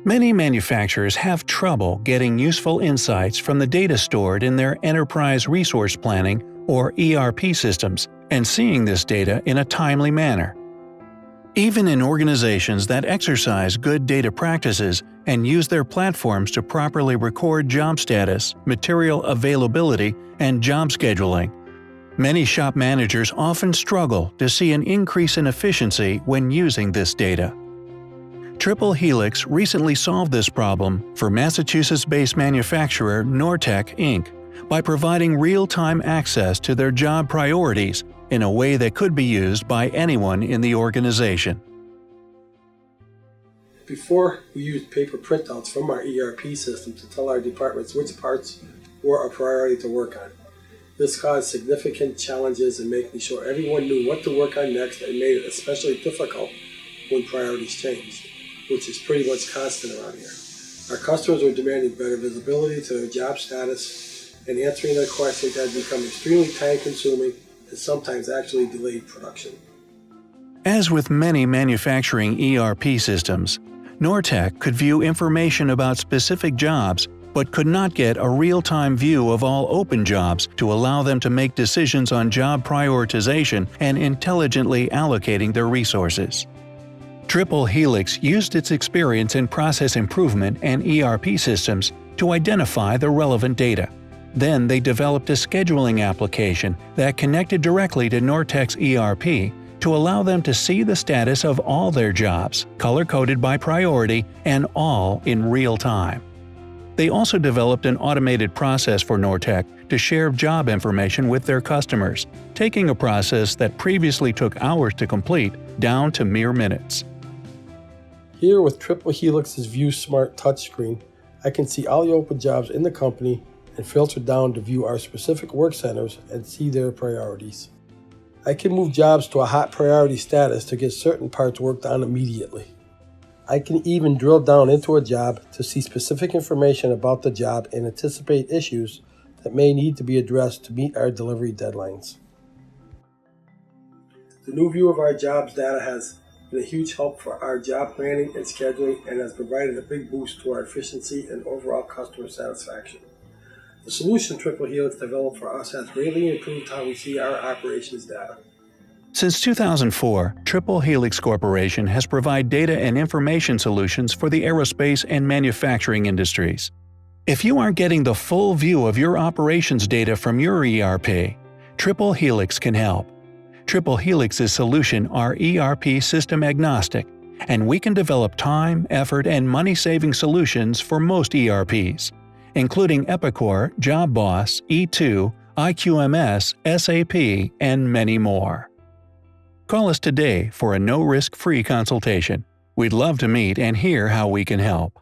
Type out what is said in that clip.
Many manufacturers have trouble getting useful insights from the data stored in their enterprise resource planning or ERP systems and seeing this data in a timely manner. Even in organizations that exercise good data practices and use their platforms to properly record job status, material availability, and job scheduling, many shop managers often struggle to see an increase in efficiency when using this data. Helix recently solved this problem for Massachusetts-based manufacturer Nortek, Inc. by providing real-time access to their job priorities in a way that could be used by anyone in the organization. Before, we used paper printouts from our ERP system to tell our departments which parts were a priority to work on. This caused significant challenges in making sure everyone knew what to work on next and made it especially difficult when priorities changed, which is pretty much constant around here. Our customers were demanding better visibility to their job status, and answering their questions had become extremely time-consuming and sometimes actually delayed production. As with many manufacturing ERP systems, Nortek could view information about specific jobs but could not get a real-time view of all open jobs to allow them to make decisions on job prioritization and intelligently allocating their resources. Helix used its experience in process improvement and ERP systems to identify the relevant data. Then they developed a scheduling application that connected directly to Nortek's ERP to allow them to see the status of all their jobs, color-coded by priority, and all in real time. They also developed an automated process for Nortek to share job information with their customers, taking a process that previously took hours to complete down to mere minutes. Here with Helix's View Smart touchscreen, I can see all the open jobs in the company and filter down to view our specific work centers and see their priorities. I can move jobs to a hot priority status to get certain parts worked on immediately. I can even drill down into a job to see specific information about the job and anticipate issues that may need to be addressed to meet our delivery deadlines. The new view of our jobs data has been a huge help for our job planning and scheduling and has provided a big boost to our efficiency and overall customer satisfaction. The solution Helix developed for us has greatly improved how we see our operations data. Since 2004, Helix Corporation has provided data and information solutions for the aerospace and manufacturing industries. If you aren't getting the full view of your operations data from your ERP, Helix can help. Helix's solution are ERP system agnostic, and we can develop time, effort, and money-saving solutions for most ERPs, including Epicor, JobBoss, E2, IQMS, SAP, and many more. Call us today for a no-risk free consultation. We'd love to meet and hear how we can help.